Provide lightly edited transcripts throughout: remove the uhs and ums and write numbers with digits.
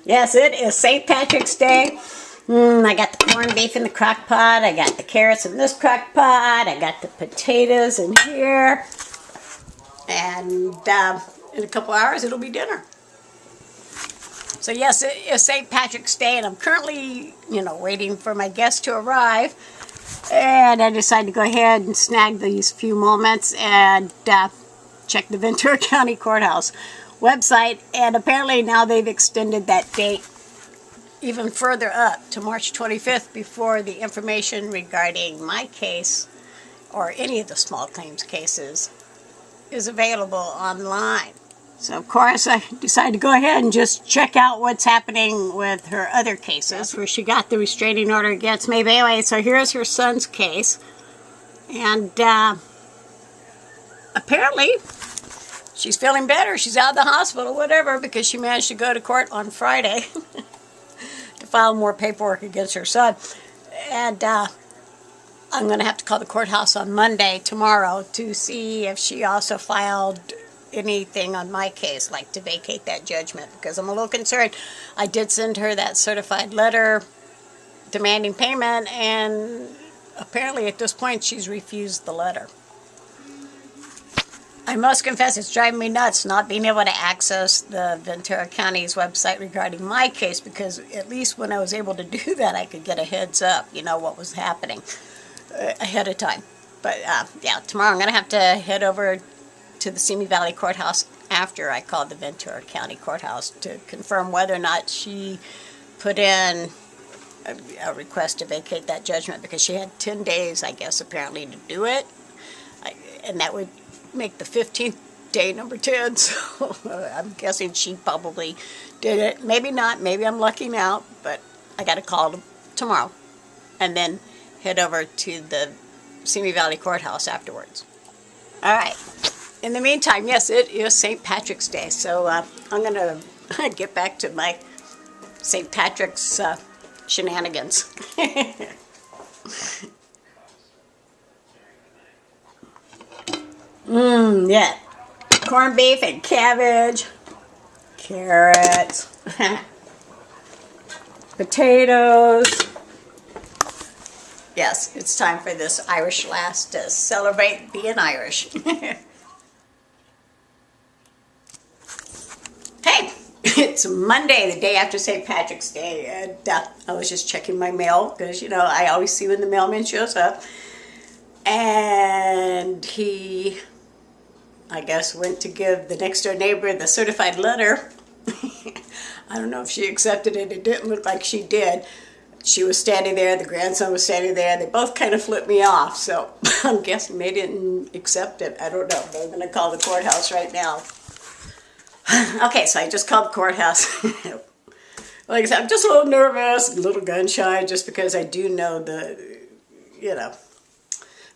Yes, it is St. Patrick's Day. I got the corned beef in the crock pot. I got the carrots in this crock pot. I got the potatoes in here. And in a couple hours, it'll be dinner. So yes, it is St. Patrick's Day, and I'm currently, waiting for my guests to arrive. And I decided to go ahead and snag these few moments and check the Ventura County Courthouse website. And apparently now they've extended that date even further up to March 25th before the information regarding my case or any of the small claims cases is available online. So of course I decided to go ahead and just check out what's happening with her other cases where she got the restraining order against me. But anyway, so here's her son's case. And apparently she's feeling better. She's out of the hospital, whatever, because she managed to go to court on Friday to file more paperwork against her son. And I'm going to have to call the courthouse on Monday, tomorrow, to see if she also filed anything on my case, like to vacate that judgment, because I'm a little concerned. I did send her that certified letter demanding payment, and apparently at this point she's refused the letter. I must confess, it's driving me nuts not being able to access the Ventura County's website regarding my case, because at least when I was able to do that, I could get a heads up, what was happening ahead of time. But yeah, tomorrow I'm going to have to head over to the Simi Valley Courthouse after I called the Ventura County Courthouse to confirm whether or not she put in a request to vacate that judgment, because she had 10 days, I guess, apparently to do it. And that would make the 15th day number 10, so I'm guessing she probably did it. Maybe not, maybe I'm lucking out, but I got to call tomorrow and then head over to the Simi Valley Courthouse afterwards. All right. In the meantime, yes, it is St. Patrick's Day, so I'm going to get back to my St. Patrick's shenanigans. Yeah. Corned beef and cabbage, carrots, potatoes. Yes, it's time for this Irish lass to celebrate being Irish. Hey, it's Monday, the day after St. Patrick's Day, and I was just checking my mail because, I always see when the mailman shows up. And he, I guess, went to give the next door neighbor the certified letter. I don't know if she accepted it. It didn't look like she did. She was standing there, the grandson was standing there, and they both kind of flipped me off. So I'm guessing they didn't accept it. I don't know, but I'm going to call the courthouse right now. Okay, so I just called the courthouse. Like I said, I'm just a little nervous, a little gun-shy, just because I do know the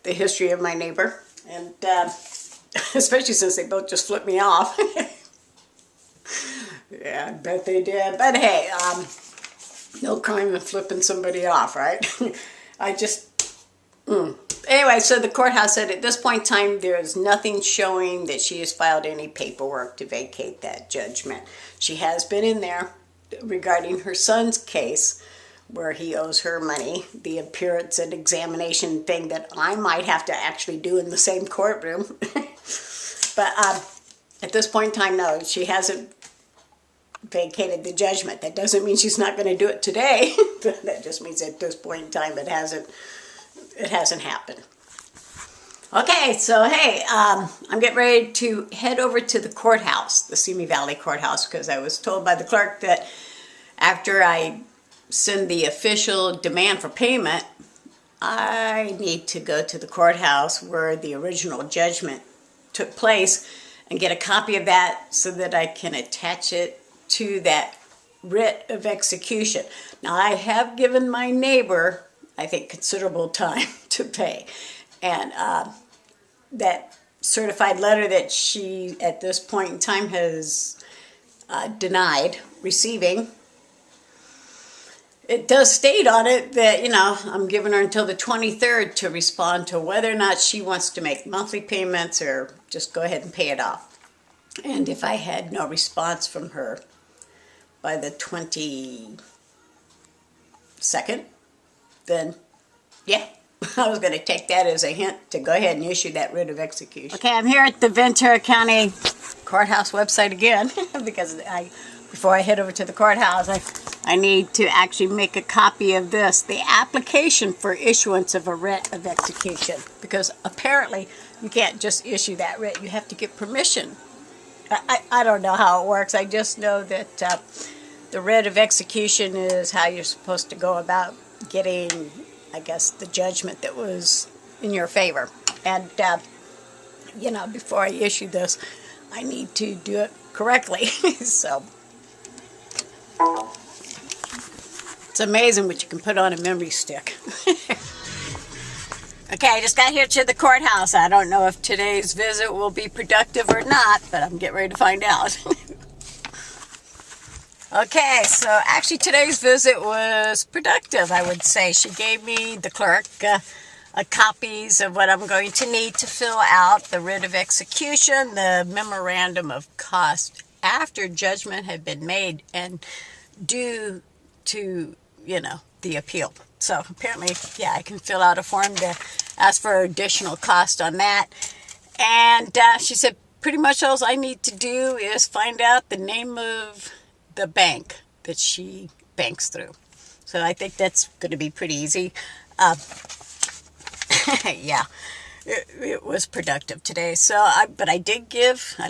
history of my neighbor. And especially since they both just flipped me off. Yeah, I bet they did. But hey, no crime in flipping somebody off, right? Anyway, so the courthouse said at this point in time, there is nothing showing that she has filed any paperwork to vacate that judgment. She has been in there regarding her son's case, where he owes her money, the appearance and examination thing that I might have to actually do in the same courtroom. But at this point in time, no, she hasn't vacated the judgment. That doesn't mean she's not going to do it today. That just means at this point in time it hasn't happened. Okay, so hey, I'm getting ready to head over to the courthouse, the Simi Valley Courthouse, because I was told by the clerk that after I send the official demand for payment, I need to go to the courthouse where the original judgment took place and get a copy of that so that I can attach it to that writ of execution. Now, I have given my neighbor, I think, considerable time to pay. And that certified letter that she, at this point in time, has denied receiving. It does state on it that, I'm giving her until the 23rd to respond to whether or not she wants to make monthly payments or just go ahead and pay it off. And if I had no response from her by the 22nd, then yeah, I was going to take that as a hint to go ahead and issue that writ of execution. Okay, I'm here at the Ventura County Courthouse website again because before I head over to the courthouse, I need to actually make a copy of this, the application for issuance of a writ of execution, because apparently you can't just issue that writ, you have to get permission. I don't know how it works. I just know that the writ of execution is how you're supposed to go about getting, I guess, the judgment that was in your favor. And, before I issue this, I need to do it correctly. So, it's amazing what you can put on a memory stick. Okay, I just got here to the courthouse. I don't know if today's visit will be productive or not, but I'm getting ready to find out. Okay, so actually today's visit was productive, I would say. She gave me, the clerk, copies of what I'm going to need to fill out, the writ of execution, the memorandum of cost after judgment had been made and due to, the appeal. So apparently, yeah, I can fill out a form to ask for additional cost on that. And she said pretty much all I need to do is find out the name of the bank that she banks through. So I think that's going to be pretty easy. Yeah, it was productive today. So, but I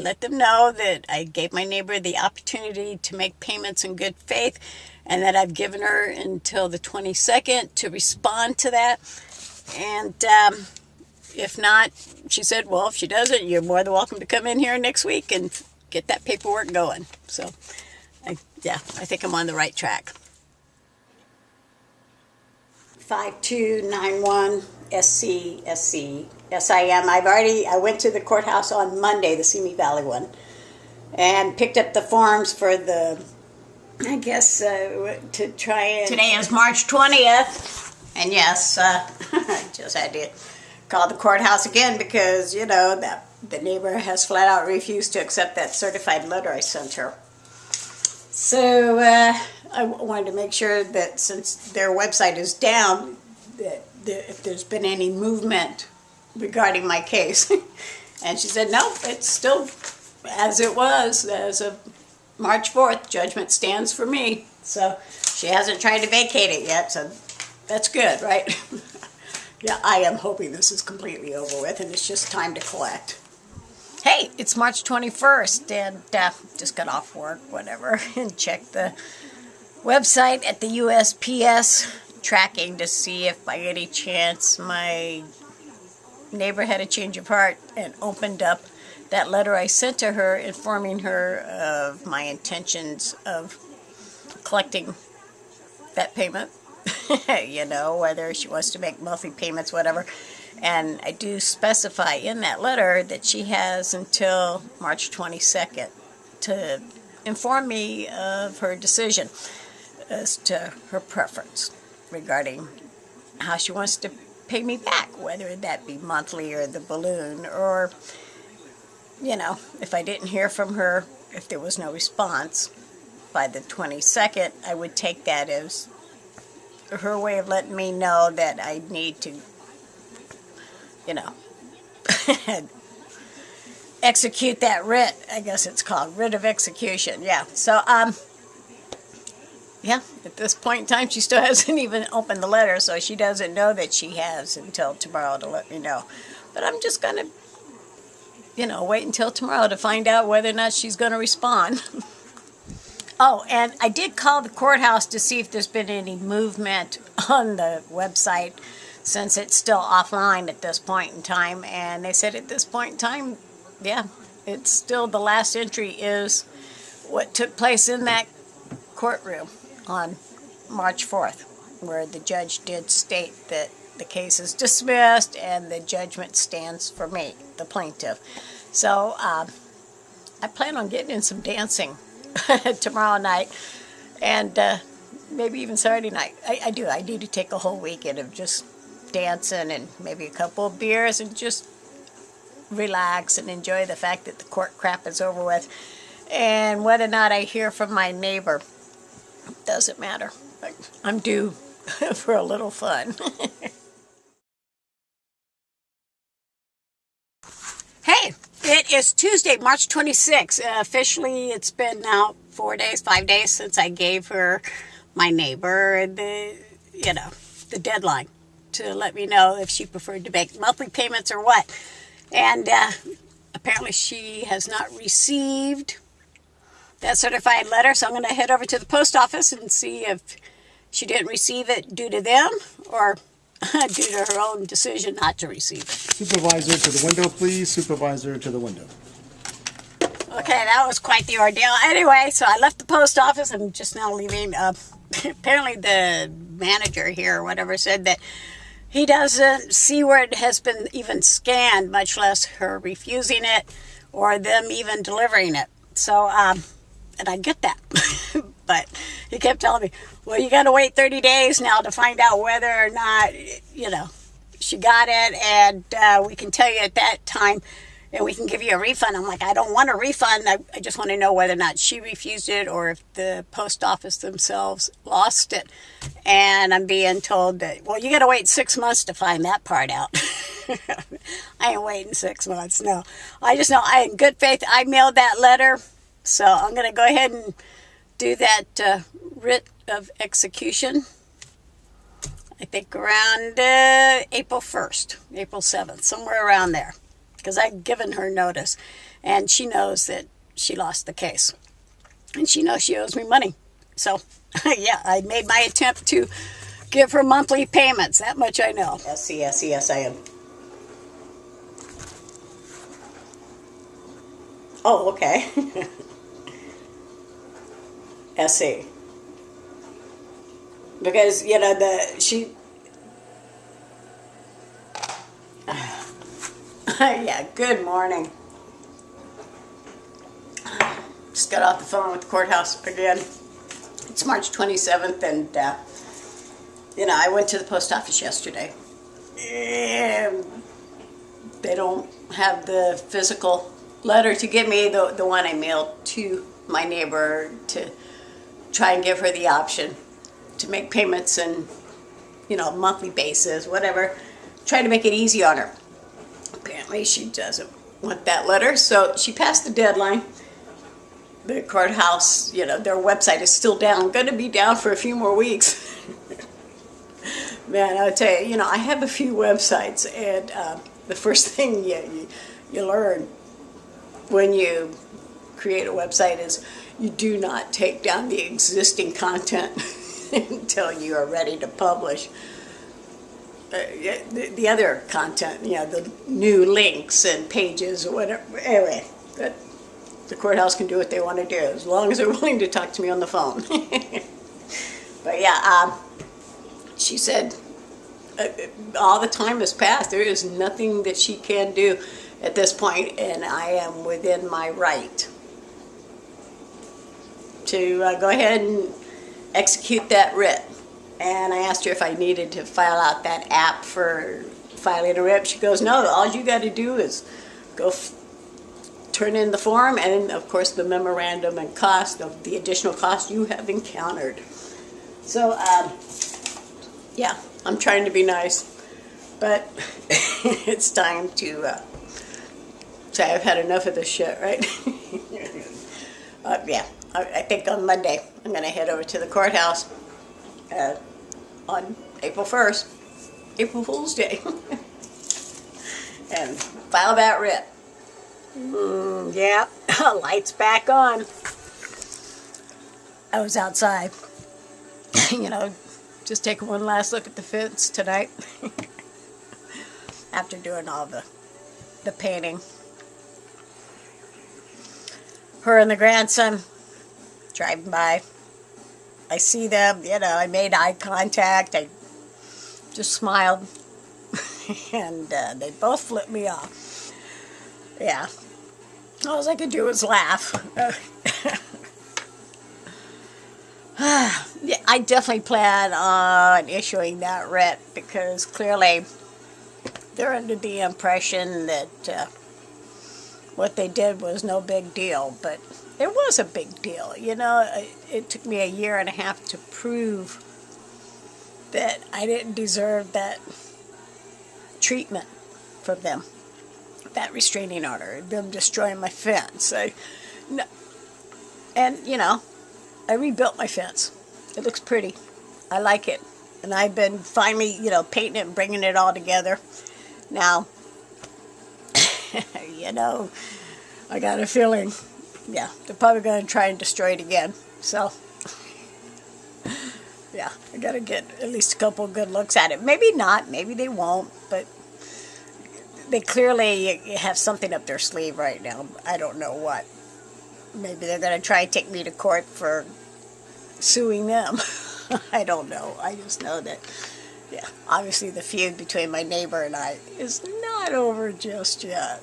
let them know that I gave my neighbor the opportunity to make payments in good faith, and that I've given her until the 22nd to respond to that. And if not, she said, well, if she doesn't, you're more than welcome to come in here next week and get that paperwork going. So, I think I'm on the right track. 5291 SC SIM. I went to the courthouse on Monday, the Simi Valley one, and picked up the forms for the, I guess, to try and... Today is March 20th, and yes, I just had to call the courthouse again because, that the neighbor has flat out refused to accept that certified letter I sent her. So I wanted to make sure that since their website is down, that if there's been any movement regarding my case. And she said, no, it's still as it was as of March 4th. Judgment stands for me. So she hasn't tried to vacate it yet, so that's good, right? Yeah, I am hoping this is completely over with and it's just time to collect. Hey, it's March 21st, and just got off work, whatever, and checked the website at the USPS tracking to see if by any chance my neighbor had a change of heart and opened up that letter I sent to her informing her of my intentions of collecting that payment, whether she wants to make monthly payments, whatever. And I do specify in that letter that she has until March 22nd to inform me of her decision as to her preference regarding how she wants to pay me back, whether that be monthly or the balloon, or, if I didn't hear from her, if there was no response by the 22nd, I would take that as her way of letting me know that I need to execute that writ. I guess it's called writ of execution. Yeah. So, yeah, at this point in time, she still hasn't even opened the letter, so she doesn't know that she has until tomorrow to let me know. But I'm just going to, wait until tomorrow to find out whether or not she's going to respond. Oh, and I did call the courthouse to see if there's been any movement on the website, since it's still offline at this point in time. And they said at this point in time, yeah, it's still, the last entry is what took place in that courtroom on March 4th, where the judge did state that the case is dismissed and the judgment stands for me, the plaintiff. So I plan on getting in some dancing tomorrow night, and maybe even Saturday night. I do. I need to take a whole weekend of just dancing and maybe a couple of beers and just relax and enjoy the fact that the court crap is over with. And whether or not I hear from my neighbor doesn't matter. I'm due for a little fun. Hey, it is Tuesday, March 26th. Officially, it's been now 5 days since I gave her, my neighbor, the deadline to let me know if she preferred to make monthly payments or what. And apparently she has not received that certified letter, so I'm going to head over to the post office and see if she didn't receive it due to them or due to her own decision not to receive it. Supervisor to the window, please. Supervisor to the window. Okay, that was quite the ordeal. Anyway, so I left the post office. I'm just now leaving. Apparently the manager here or whatever said that he doesn't see where it has been even scanned, much less her refusing it or them even delivering it. So, and I get that. But he kept telling me, well, you got to wait 30 days now to find out whether or not, she got it. And we can tell you at that time and we can give you a refund. I'm like, I don't want a refund. I just want to know whether or not she refused it or if the post office themselves lost it. And I'm being told that, well, you got to wait 6 months to find that part out. I ain't waiting 6 months. No, I just know in good faith, I mailed that letter. So I'm going to go ahead and do that writ of execution. I think around April 1st, April 7th, somewhere around there. Because I've given her notice. And she knows that she lost the case. And she knows she owes me money. So, yeah, I made my attempt to give her monthly payments. That much I know. Yes, I am. Oh, okay. SE. Because, yeah, good morning. Just got off the phone with the courthouse again. It's March 27th, and, I went to the post office yesterday. And they don't have the physical letter to give me, the one I mailed to my neighbor to try and give her the option to make payments and, monthly basis, whatever. Try to make it easy on her. Apparently she doesn't want that letter, so she passed the deadline. The courthouse, their website is still down, going to be down for a few more weeks. Man, I'll tell you, I have a few websites, and the first thing you learn when you create a website is you do not take down the existing content until you are ready to publish. The other content, the new links and pages or whatever. Anyway, the courthouse can do what they want to do as long as they're willing to talk to me on the phone. But yeah, she said all the time has passed. There is nothing that she can do at this point, and I am within my right to go ahead and execute that writ. And I asked her if I needed to file out that app for filing a writ. She goes, no, all you got to do is go turn in the form and, of course, the memorandum and cost of the additional cost you have encountered. So, yeah, I'm trying to be nice, but it's time to say I've had enough of this shit, right? Yeah, I think on Monday I'm going to head over to the courthouse on April 1st, April Fool's Day, and file that writ. Yeah, lights back on. I was outside, just taking one last look at the fence tonight after doing all the painting. Her and the grandson driving by. I see them, I made eye contact. I just smiled. And they both flipped me off. Yeah. All I could do was laugh. I definitely plan on issuing that writ because clearly they're under the impression that what they did was no big deal, but it was a big deal. You know, it took me a year and a half to prove that I didn't deserve that treatment from them, that restraining order, them destroying my fence. And, you know, I rebuilt my fence. It looks pretty. I like it. And I've been finally, you know, painting it and bringing it all together. Now, you know, I got a feeling, yeah, they're probably going to try and destroy it again. So, yeah, I got to get at least a couple good looks at it. Maybe not. Maybe they won't. But they clearly have something up their sleeve right now. I don't know what. Maybe they're going to try and take me to court for suing them. I don't know. I just know that, yeah, obviously the feud between my neighbor and I is not over just yet.